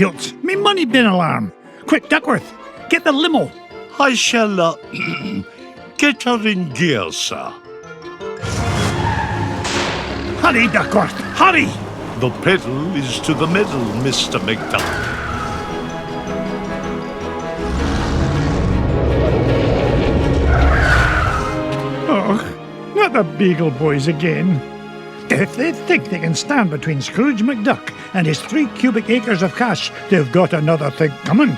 kilts. Me money bin alarm. Quick, Duckworth, get the limo. I shall, get her in gear, sir. Hurry, Duckworth, hurry! The pedal is to the metal, Mr. McDuck. Oh, not the Beagle Boys again. If they think they can stand between Scrooge McDuck and his 3 cubic acres of cash, they've got another thing coming.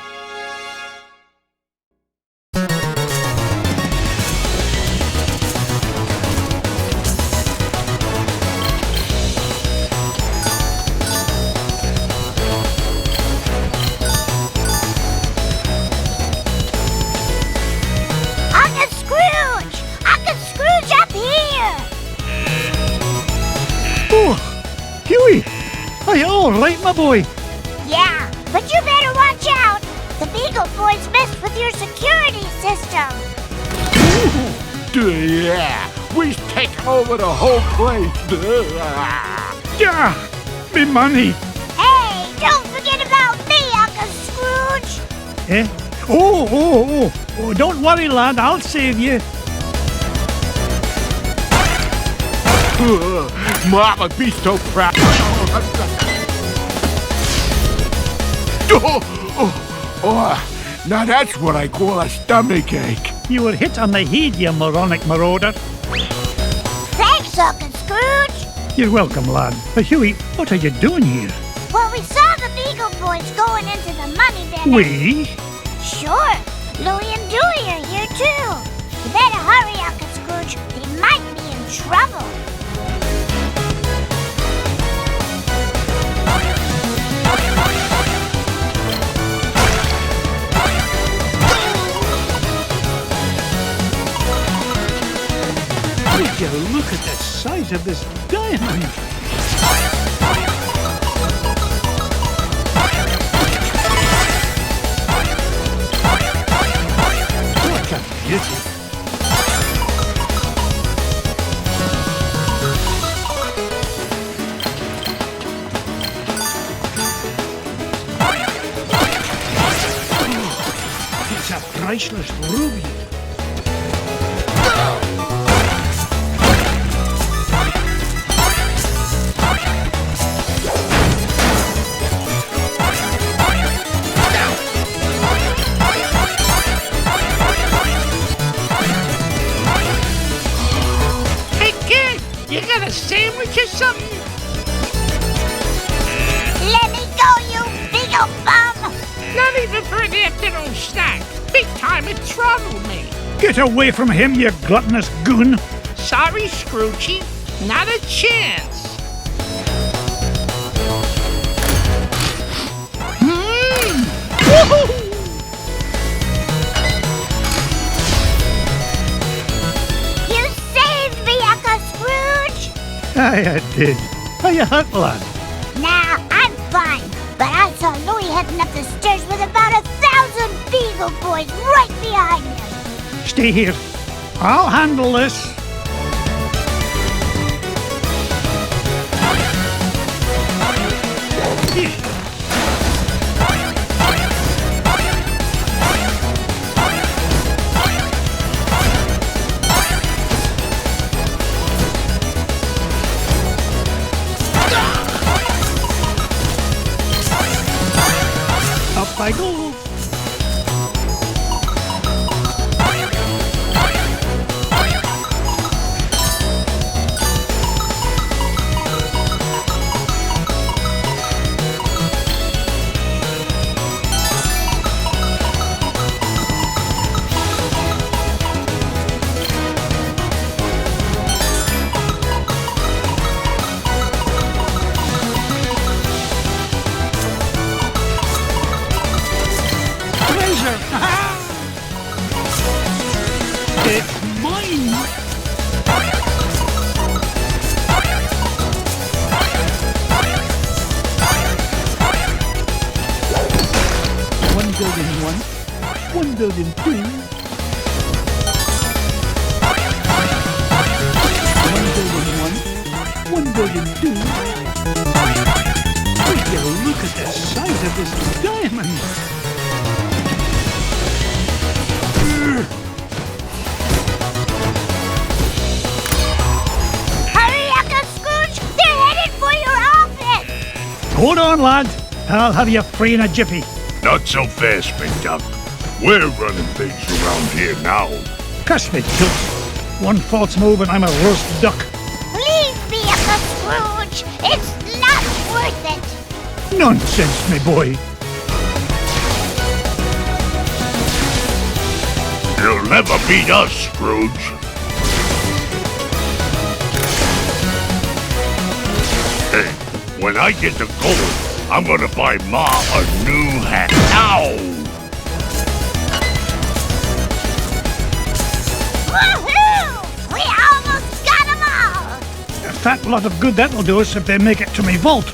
Huey! Are you all right, my boy? Yeah, but you better watch out. The Beagle Boys messed with your security system. Yeah, we've taken over the whole place. Yeah, me money. Hey, don't forget about me, Uncle Scrooge. Eh? Oh, don't worry, lad, I'll save you. Mama, be so proud. Now that's what I call a stomach ache. You were hit on the head, you moronic marauder. Thanks, Uncle Scrooge. You're welcome, lad. But Huey, what are you doing here? Well, we saw the Beagle Boys going into the money bin. We? Sure. Louie and Dewey are here, too. You better hurry, Uncle Scrooge. They might be in trouble. Would you look at the size of this diamond? What a beauty. It's a priceless ruby. You got a sandwich or something? Let me go, you Beagle bum! Not even for an afternoon snack. Big Time had troubled me. Get away from him, you gluttonous goon! Sorry, Scroogey. Not a chance. Woohoo! I did. Are you hurt, lad? Nah, I'm fine. But I saw Louie heading up the stairs with about 1,000 Beagle Boys right behind him. Stay here. I'll handle this. Up I go. It's mine! $1,001,002. $1,001,002. Would you look at the size size of this diamond. Hurry, Uncle Scrooge! They're headed for your office! Hold on, lad. I'll have you free in a jiffy. Not so fast, Big Duck. We're running things around here now. Curse me, Toots. One false move and I'm a roast duck. Leave me, Uncle Scrooge! It's not worth it! Nonsense, me boy. You'll never beat us, Scrooge. Hey, when I get the gold, I'm gonna buy Ma a new hat. Ow! Woohoo! We almost got them all! A fat lot of good that'll do us if they make it to me vault.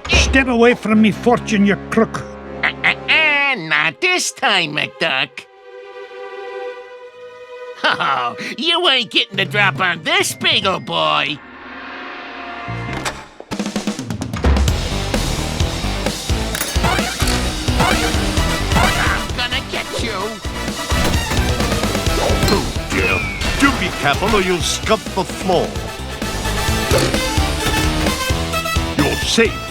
Step away from me, fortune, you crook. Not this time, McDuck. Oh, you ain't getting the drop on this Beagle boy. I'm gonna get you. Oh, dear. Do be careful or you'll scud the floor. Your safe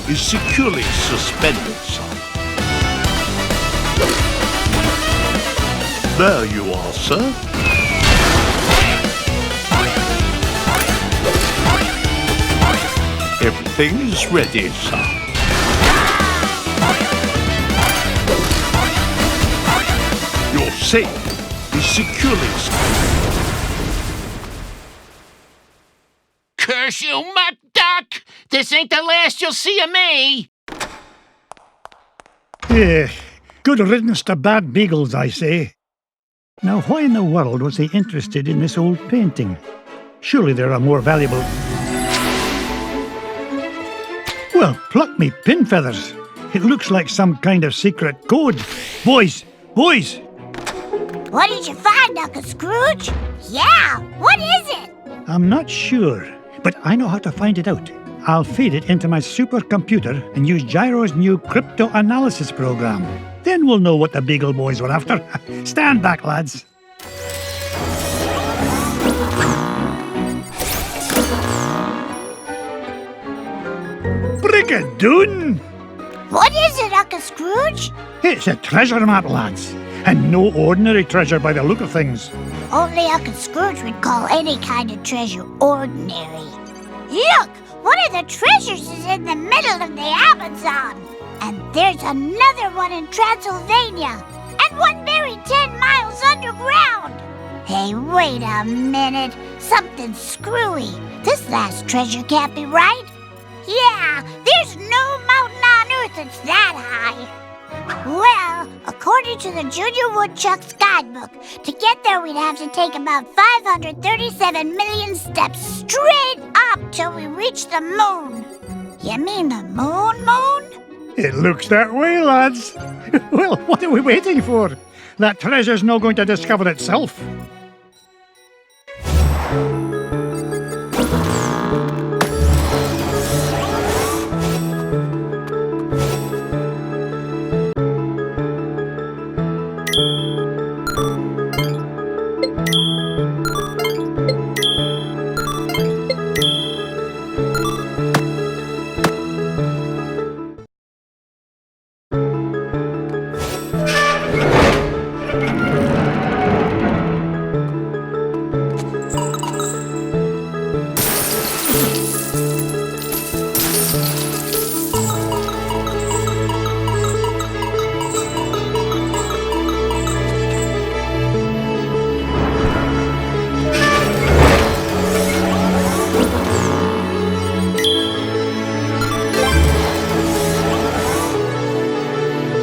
is securely suspended, son. There you are, sir. Everything is ready, sir. Your safe is securely Curse you, McDuck! This ain't the last you'll see of me! Good riddance to bad beagles, I say. Now, why in the world was he interested in this old painting? Surely there are more valuable... Well, pluck me pin feathers. It looks like some kind of secret code. Boys! Boys! What did you find, Uncle Scrooge? Yeah, what is it? I'm not sure, but I know how to find it out. I'll feed it into my supercomputer and use Gyro's new crypto analysis program. Then we'll know what the Beagle Boys were after. Stand back, lads. Brigadoon! What is it, Uncle Scrooge? It's a treasure map, lads. And no ordinary treasure by the look of things. Only Uncle Scrooge would call any kind of treasure ordinary. Look! One of the treasures is in the middle of the Amazon. And there's another one in Transylvania. And one buried 10 miles underground. Hey, wait a minute. Something's screwy. This last treasure can't be right. Yeah, there's no mountain on Earth that's that high. Well, according to the Junior Woodchuck's guidebook, to get there we'd have to take about 537 million steps straight up till we reach the moon. You mean the moon? It looks that way, lads. Well, what are we waiting for? That treasure's not going to discover itself.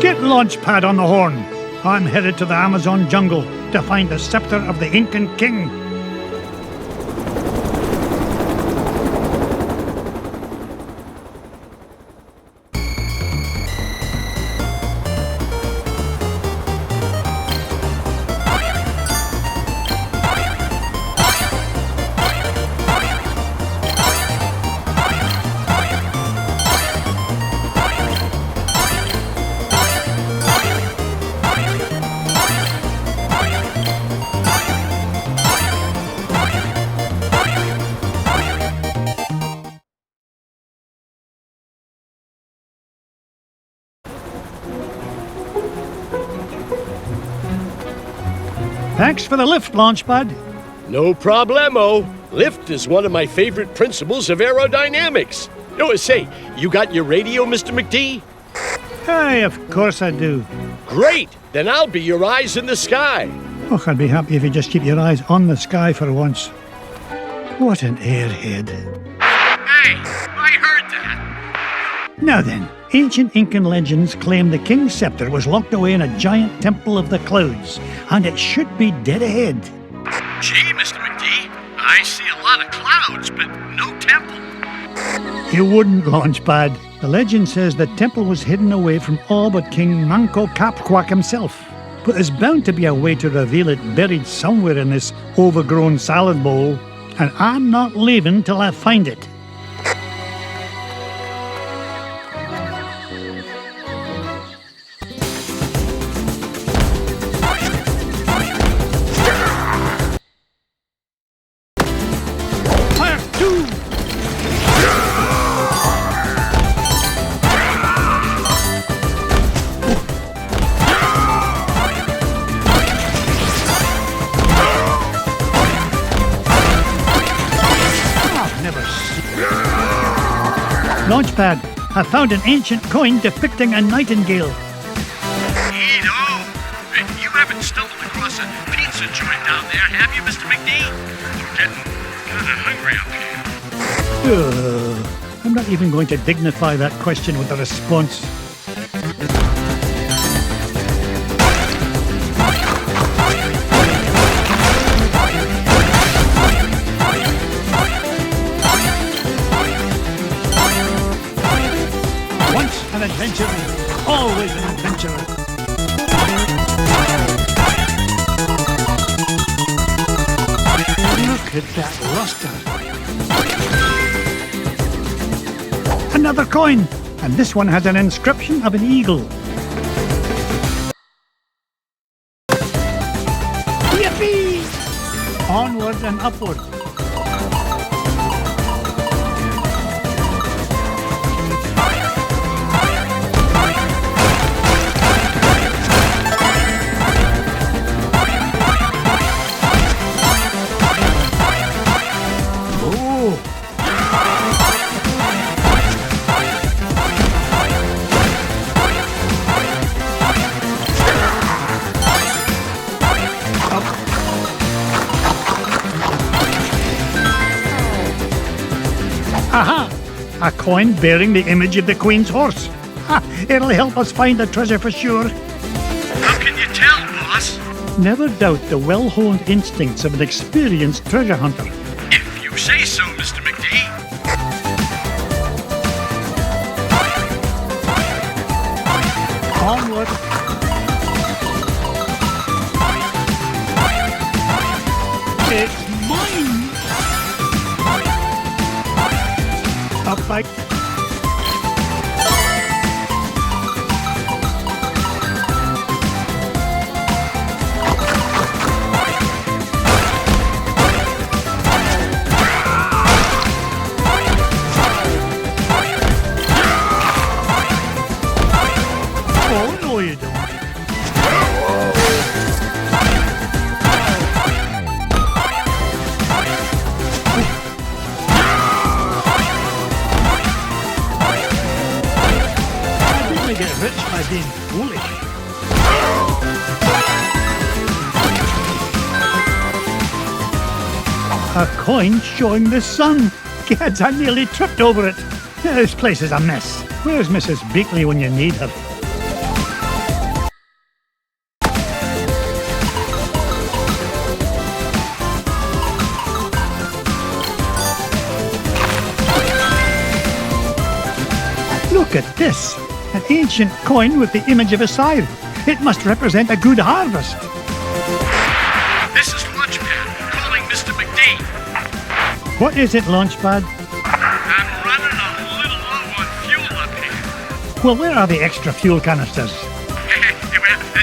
Get launch pad on the horn. I'm headed to the Amazon jungle to find the scepter of the Incan king. Thanks for the lift, Launchpad. No problemo. Lift is one of my favorite principles of aerodynamics. Oh, say, you got your radio, Mr. McD? Hey, of course I do. Great! Then I'll be your eyes in the sky. Oh, I'd be happy if you just keep your eyes on the sky for once. What an airhead. Hey, I heard that. Now then, ancient Incan legends claim the king's scepter was locked away in a giant temple of the clouds, and it should be dead ahead. Gee, Mr. McD, I see a lot of clouds, but no temple. You wouldn't, Launchpad. The legend says the temple was hidden away from all but King Manco Capquack himself. But there's bound to be a way to reveal it buried somewhere in this overgrown salad bowl, and I'm not leaving till I find it. Launchpad, I found an ancient coin depicting a nightingale. Neato. You haven't stumbled across a pizza joint down there, have you, Mr. McD? I'm getting kind of hungry up here. I'm not even going to dignify that question with a response. Once an adventurer, always an adventurer. Look at that luster. Another coin, and this one has an inscription of an eagle. Yippee! Onward and upward. Aha! A coin bearing the image of the Queen's horse. Ha! It'll help us find the treasure for sure. How can you tell, boss? Never doubt the well-honed instincts of an experienced treasure hunter. If you say so, Mr. McD. Onward. It's mine! Up like... Oh, no you don't. I get rich by being foolish. A coin showing the sun. Gads, I nearly tripped over it. This place is a mess. Where's Mrs. Beakley when you need her? Look at this. An ancient coin with the image of a scythe. It must represent a good harvest. This is Launchpad, calling Mr. McD. What is it, Launchpad? I'm running a little low on fuel up here. Well, where are the extra fuel canisters? Well,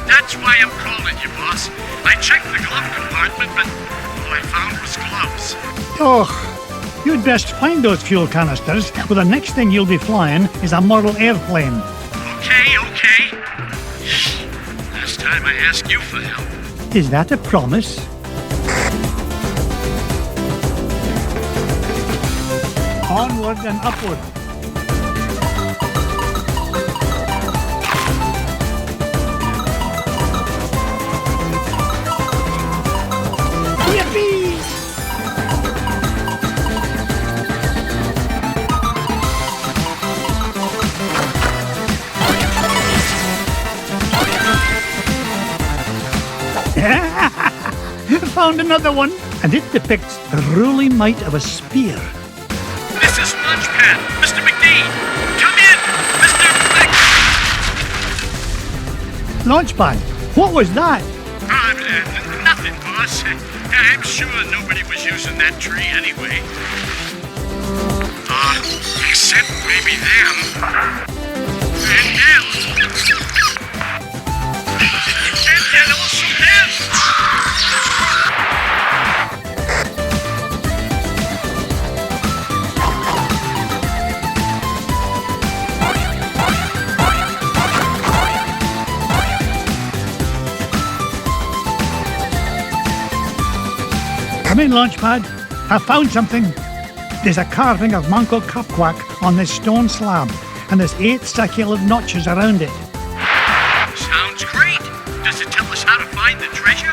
that's why I'm calling you, boss. I checked the glove compartment, but all I found was gloves. Oh, you'd best find those fuel canisters, well, the next thing you'll be flying is a model airplane. Okay. Last time I asked you for help. Is that a promise? Onward and upward. Yippee! Found another one, and it depicts the ruling might of a spear. This is Launchpad. Mr. McD! Come in! Mr. Launchpad, what was that? Nothing, boss. I'm sure nobody was using that tree anyway. Except maybe them. And them. And also them. Come in, Launchpad. I found something. There's a carving of Manco Capquack on this stone slab, and there's 8 circular notches around it. Sounds great. Does it tell us how to find the treasure?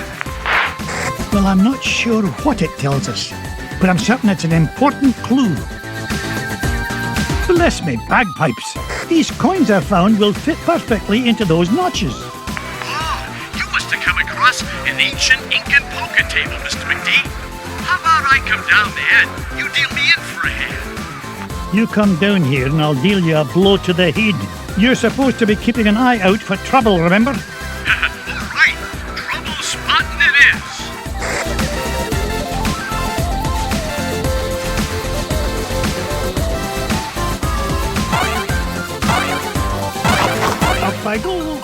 Well, I'm not sure what it tells us, but I'm certain it's an important clue. Bless me bagpipes. These coins I found will fit perfectly into those notches. Oh, you must have come across an ancient Incan poker table, Mr. McD. How about I come down there and you deal me in for a hand? You come down here and I'll deal you a blow to the head. You're supposed to be keeping an eye out for trouble, remember? All right, trouble spotting it is. Up I go.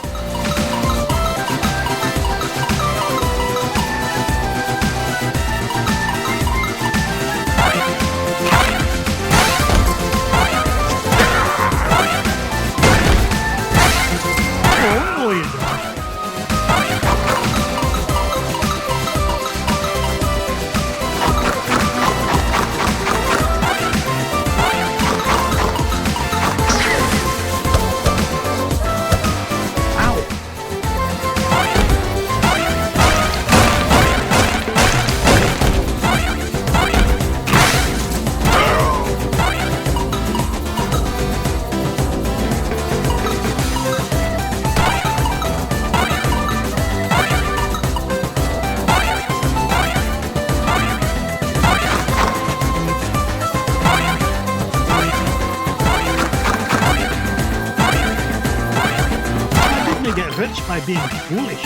Oh, you don't. Get rich by being foolish.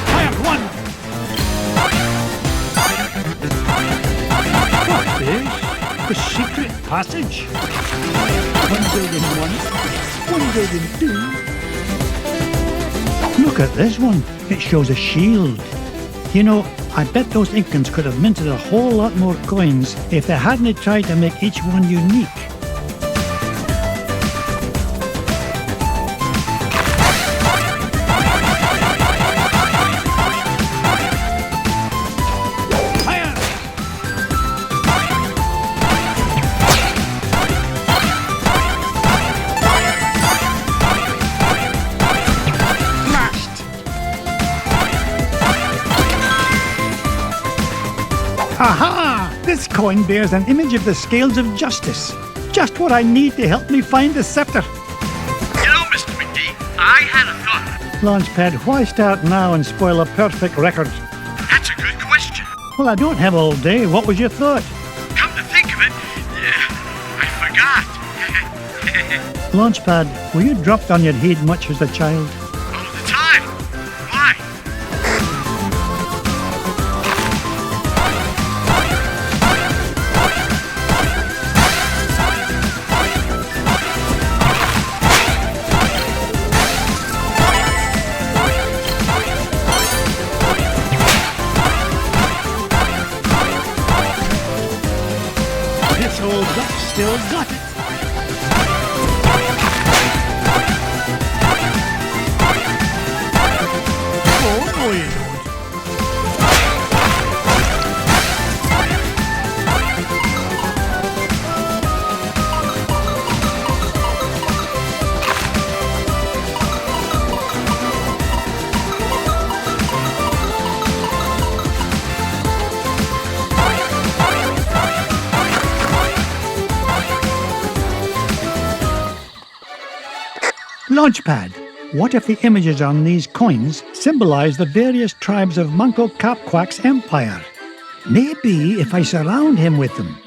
Fire one. What is the secret passage? 1,001, 1,002. Look at this one. It shows a shield. You know, I bet those Incans could have minted a whole lot more coins if they hadn't tried to make each one unique. Fire! Aha! This coin bears an image of the scales of justice. Just what I need to help me find the scepter. You know, Mr. McD, I had a thought. Launchpad, why start now and spoil a perfect record? That's a good question. Well, I don't have all day. What was your thought? Come to think of it, I forgot. Launchpad, were you dropped on your head much as a child? All the time. Why? This old duck still got it. Oh, no, you don't. Launchpad, what if the images on these coins symbolize the various tribes of Manco Capquack's empire? Maybe if I surround him with them.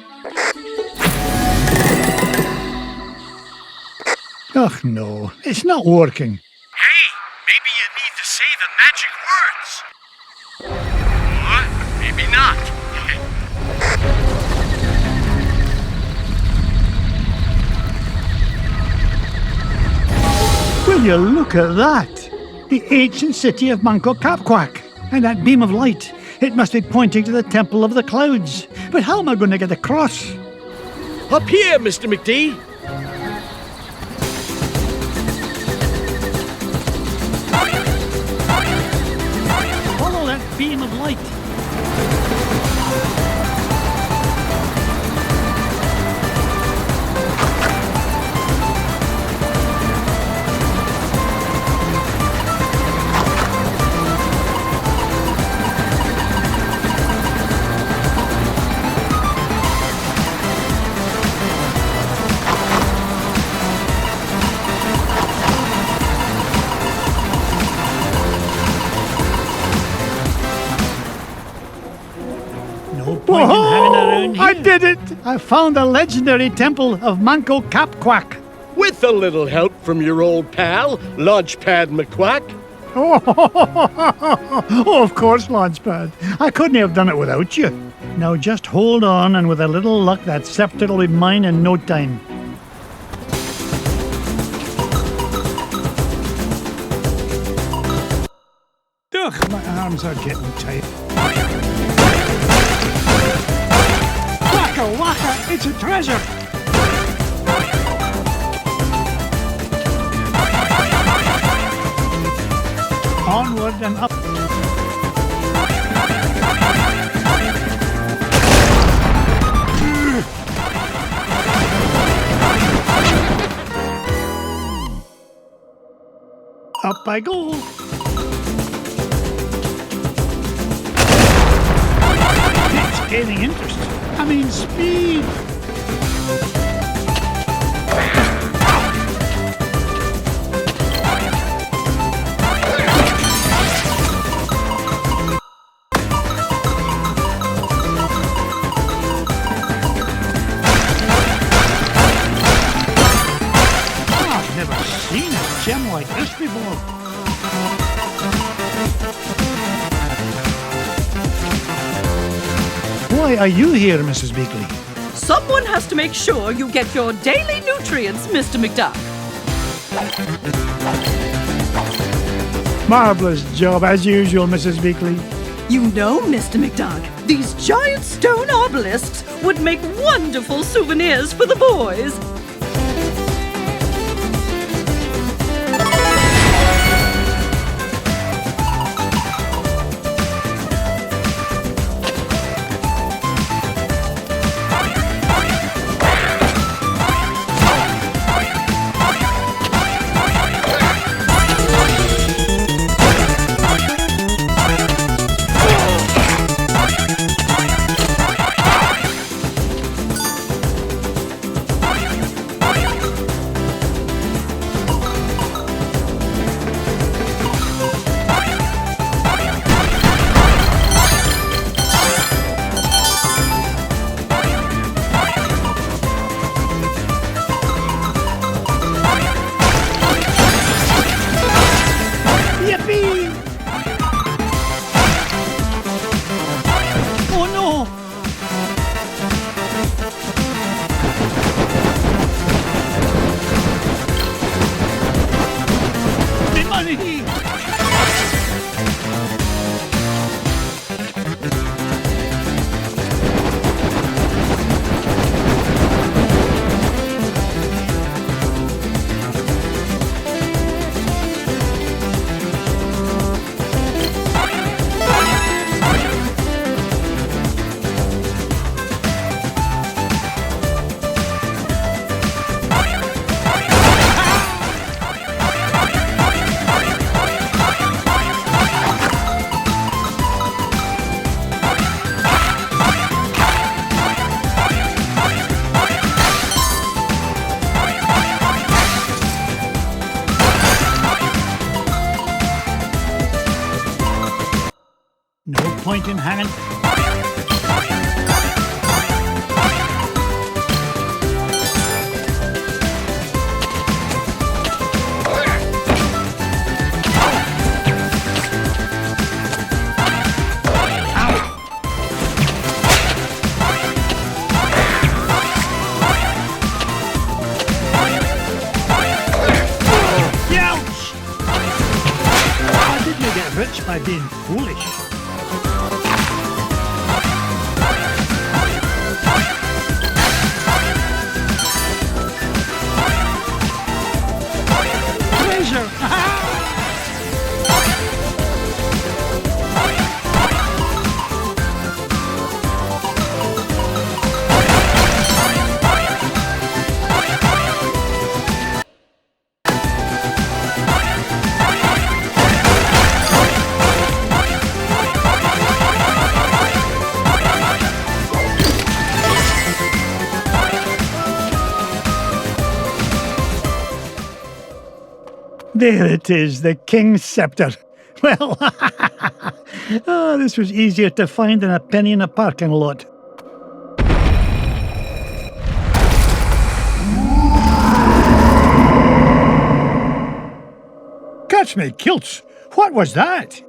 Oh no, it's not working. Hey, maybe you need to say the magic words. Or maybe not. Will you look at that? The ancient city of Manco Capquack. And that beam of light. It must be pointing to the Temple of the Clouds. But how am I going to get across? Up here, Mr. McD. Follow that beam of light. I did it! I found the legendary temple of Manco Capquack. With a little help from your old pal, Launchpad McQuack. Oh, of course, Launchpad. I couldn't have done it without you. Now just hold on, and with a little luck, that scepter will be mine in no time. Ugh, my arms are getting tight. Waka waka, it's a treasure! Onward and up. Up I go. It's gaining interest. I mean speed. I've never seen a gem like this before. Why are you here, Mrs. Beagle? Someone has to make sure you get your daily nutrients, Mr. McDuck. Marvelous job, as usual, Mrs. Beagle. You know, Mr. McDuck, these giant stone obelisks would make wonderful souvenirs for the boys. point in hanging. Rich by being foolish. Treasure! There it is, the King's Scepter. Well, this was easier to find than a penny in a parking lot. Catch me kilts! What was that?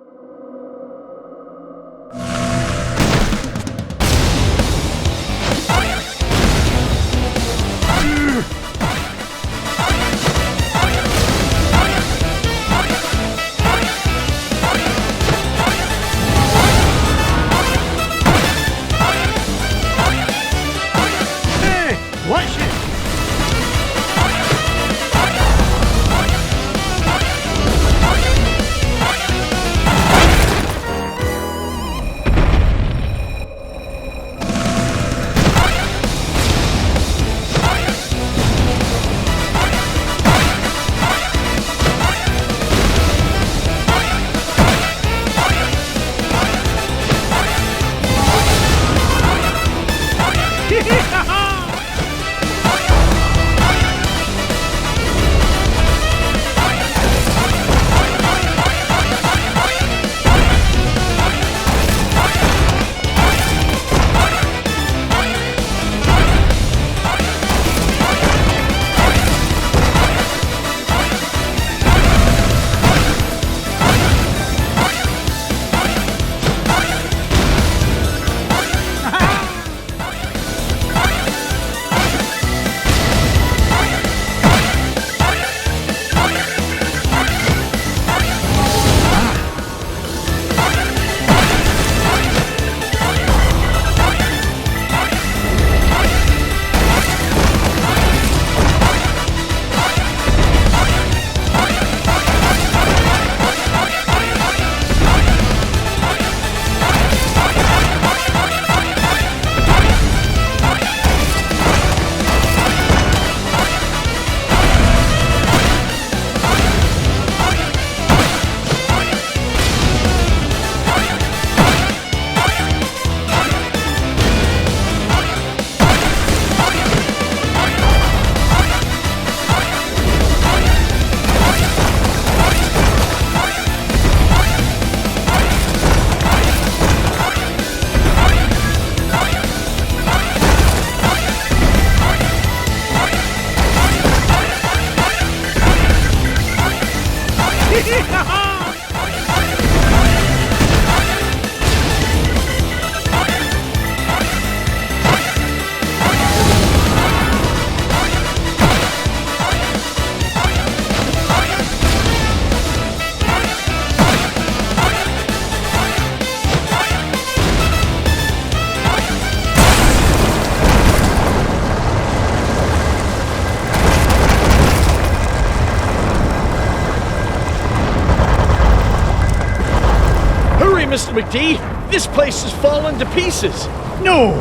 Mr. McD. This place has fallen to pieces. No!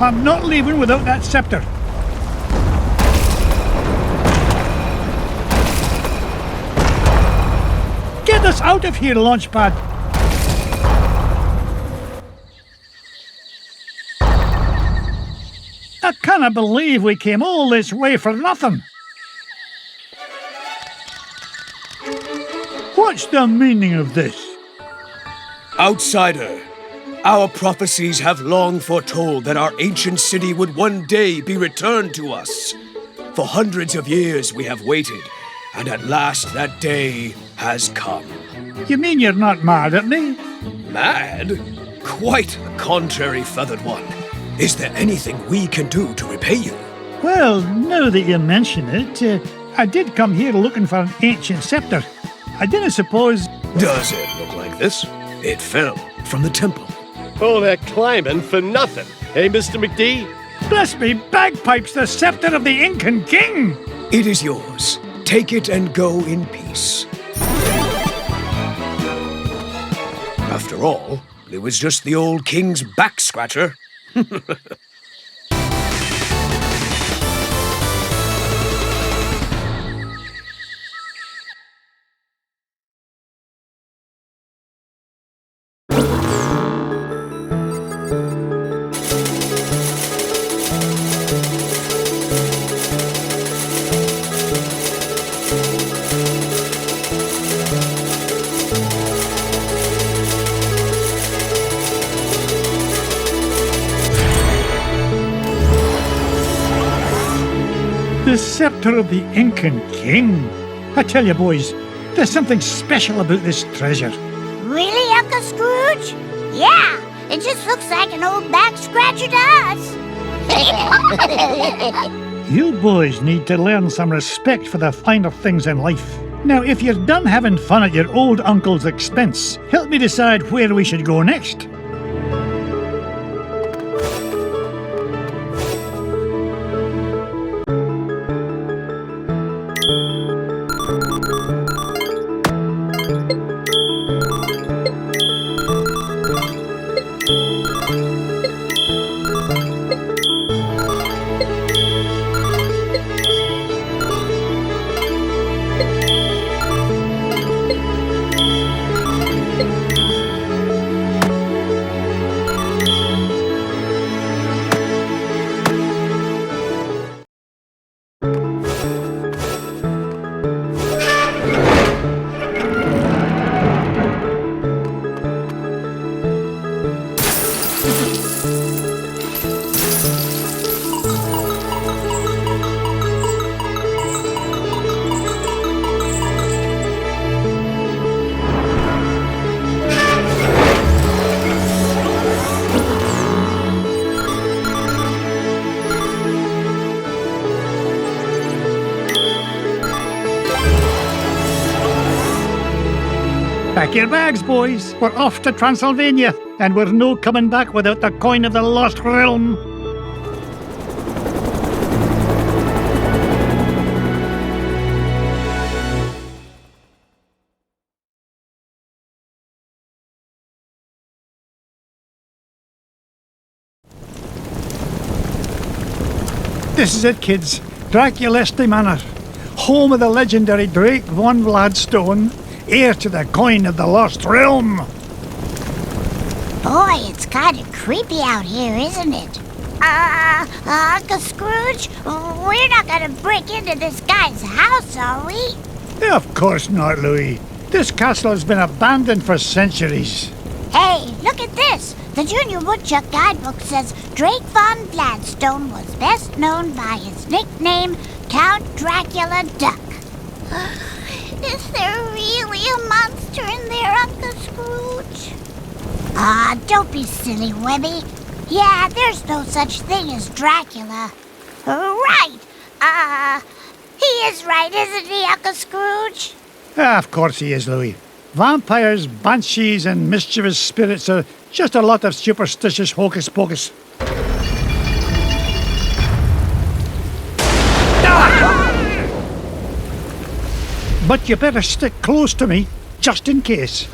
I'm not leaving without that scepter. Get us out of here, Launchpad! I cannot believe we came all this way for nothing. What's the meaning of this? Outsider, Our prophecies have long foretold that our ancient city would one day be returned to us. For hundreds of years we have waited, and at last that day has come. You mean you're not mad at me? Mad? Quite the contrary, Feathered One. Is there anything we can do to repay you? Well, now that you mention it, I did come here looking for an ancient scepter. I didn't suppose... Does it look like this? It fell from the temple. All that climbing for nothing. Hey, Mr. McD? Bless me bagpipes, the scepter of the Incan king! It is yours. Take it and go in peace. After all, it was just the old king's back scratcher. The scepter of the Incan king. I tell you, boys, there's something special about this treasure. Really, Uncle Scrooge? Yeah, it just looks like an old back scratcher to us. You boys need to learn some respect for the finer things in life. Now, if you're done having fun at your old uncle's expense, help me decide where we should go next. Pack your bags, boys. We're off to Transylvania, and we're no coming back without the coin of the lost realm. This is it, kids. Draculesti Manor, home of the legendary Drake von Vladstone, heir to the coin of the lost realm. Boy, it's kind of creepy out here, isn't it? Uncle Scrooge, we're not gonna break into this guy's house, are we? Of course not, Louie. This castle has been abandoned for centuries. Hey, look at this. The Junior Woodchuck guidebook says Drake von Gladstone was best known by his nickname, Count Dracula Duck. Is there really a monster in there, Uncle Scrooge? Don't be silly, Webby. Yeah, there's no such thing as Dracula. Right. He is right, isn't he, Uncle Scrooge? Of course he is, Louie. Vampires, banshees, and mischievous spirits are just a lot of superstitious hocus-pocus. But you better stick close to me, just in case.